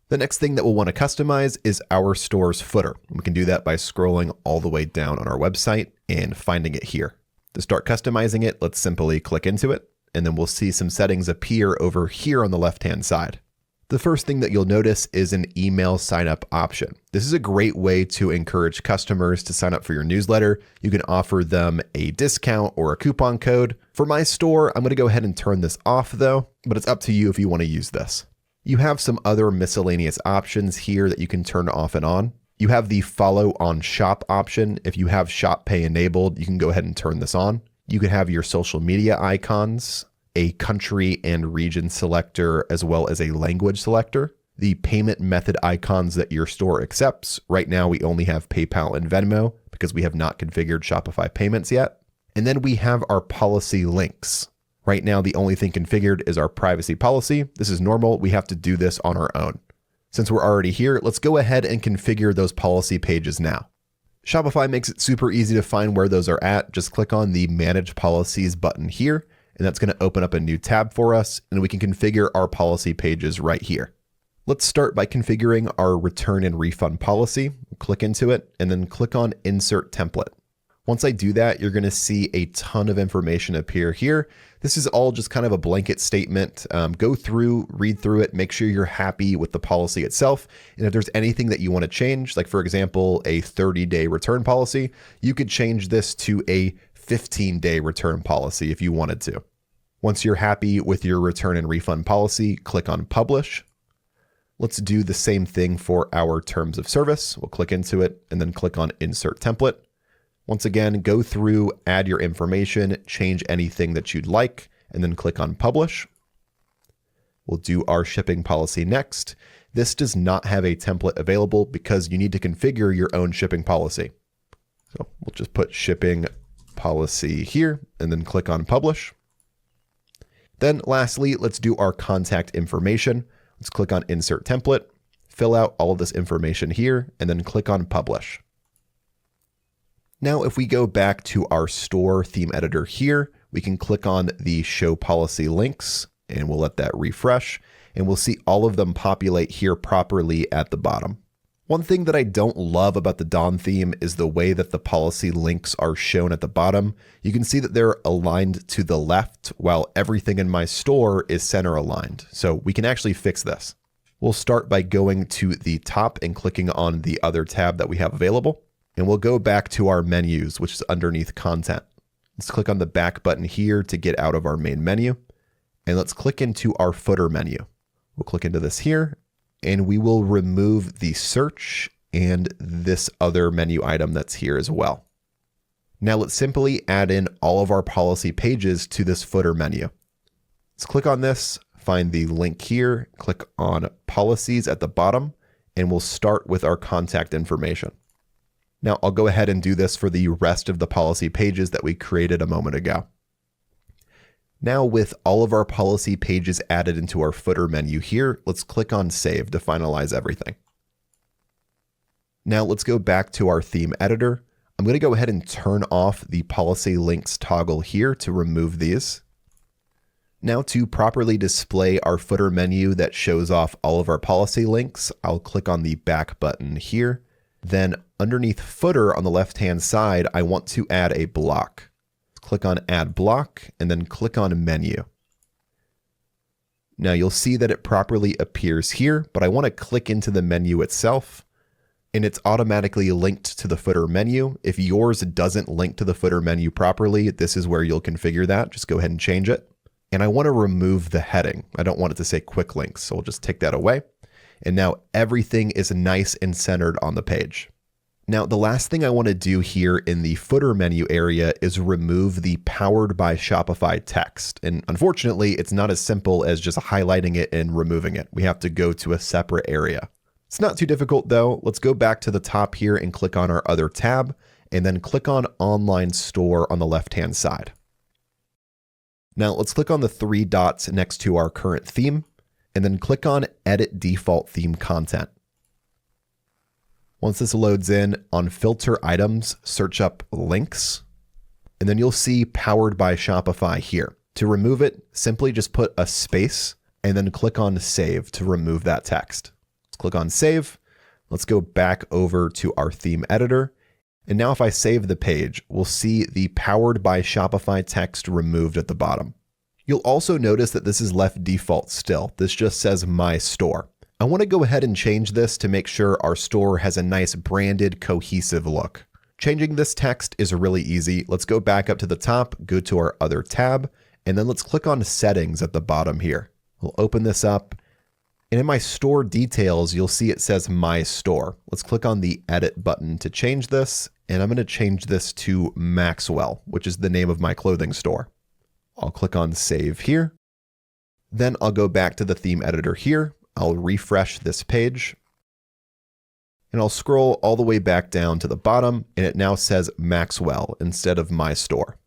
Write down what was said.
The next thing that we'll want to customize is our store's footer. We can do that by scrolling all the way down on our website and finding it here. To start customizing it, let's simply click into it, and then we'll see some settings appear over here on the left-hand side. The first thing that you'll notice is an email sign-up option. This is a great way to encourage customers to sign up for your newsletter. You can offer them a discount or a coupon code. For my store, I'm going to go ahead and turn this off though, but it's up to you if you want to use this. You have some other miscellaneous options here that you can turn off and on. You have the follow on shop option. If you have Shop Pay enabled, you can go ahead and turn this on. You can have your social media icons, a country and region selector, as well as a language selector. The payment method icons that your store accepts. Right now, we only have PayPal and Venmo because we have not configured Shopify payments yet. And then we have our policy links. Right now, the only thing configured is our privacy policy. This is normal. We have to do this on our own. Since we're already here, let's go ahead and configure those policy pages now. Shopify makes it super easy to find where those are at. Just click on the Manage Policies button here, and that's going to open up a new tab for us, and we can configure our policy pages right here. Let's start by configuring our return and refund policy. Click into it, and then click on Insert Template. Once I do that, you're going to see a ton of information appear here. This is all just kind of a blanket statement. Go through, read through it, make sure you're happy with the policy itself. And if there's anything that you want to change, like for example, a 30-day return policy, you could change this to a 15-day return policy if you wanted to. Once you're happy with your return and refund policy, click on Publish. Let's do the same thing for our terms of service. We'll click into it and then click on Insert Template. Once again, go through, add your information, change anything that you'd like, and then click on Publish. We'll do our shipping policy next. This does not have a template available because you need to configure your own shipping policy. So we'll just put shipping policy here and then click on Publish. Then lastly, let's do our contact information. Let's click on Insert Template, fill out all of this information here, and then click on Publish. Now, if we go back to our store theme editor here, we can click on the Show Policy Links, and we'll let that refresh, and we'll see all of them populate here properly at the bottom. One thing that I don't love about the Dawn theme is the way that the policy links are shown at the bottom. You can see that they're aligned to the left, while everything in my store is center aligned. So we can actually fix this. We'll start by going to the top and clicking on the other tab that we have available. And we'll go back to our menus, which is underneath Content. Let's click on the back button here to get out of our main menu. And let's click into our footer menu. We'll click into this here, and we will remove the search and this other menu item that's here as well. Now let's simply add in all of our policy pages to this footer menu. Let's click on this, find the link here, click on Policies at the bottom, and we'll start with our contact information. Now I'll go ahead and do this for the rest of the policy pages that we created a moment ago. Now with all of our policy pages added into our footer menu here, let's click on Save to finalize everything. Now let's go back to our theme editor. I'm going to go ahead and turn off the policy links toggle here to remove these. Now to properly display our footer menu that shows off all of our policy links, I'll click on the back button here. Then underneath footer on the left-hand side, I want to add a block. Click on Add Block and then click on Menu. Now you'll see that it properly appears here, but I want to click into the menu itself, and it's automatically linked to the footer menu. If yours doesn't link to the footer menu properly, this is where you'll configure that. Just go ahead and change it. And I want to remove the heading. I don't want it to say Quick Links, so we'll just take that away. And now everything is nice and centered on the page. Now, the last thing I want to do here in the footer menu area is remove the Powered by Shopify text. And unfortunately, it's not as simple as just highlighting it and removing it. We have to go to a separate area. It's not too difficult though. Let's go back to the top here and click on our other tab, and then click on Online Store on the left-hand side. Now let's click on the three dots next to our current theme, and then click on Edit Default Theme Content. Once this loads in, on Filter Items, search up Links, and then you'll see Powered by Shopify here. To remove it, simply just put a space and then click on Save to remove that text. Let's click on save. Let's go back over to our theme editor. And now if I save the page, we'll see the Powered by Shopify text removed at the bottom. You'll also notice that this is left default still. This just says My Store. I want to go ahead and change this to make sure our store has a nice branded, cohesive look. Changing this text is really easy. Let's go back up to the top, go to our other tab, and then let's click on Settings at the bottom here. We'll open this up. And in my store details, you'll see it says My Store. Let's click on the Edit button to change this. And I'm going to change this to Maxwell, which is the name of my clothing store. I'll click on Save here. Then I'll go back to the theme editor here. I'll refresh this page. And I'll scroll all the way back down to the bottom, and it now says Maxwell instead of My Store.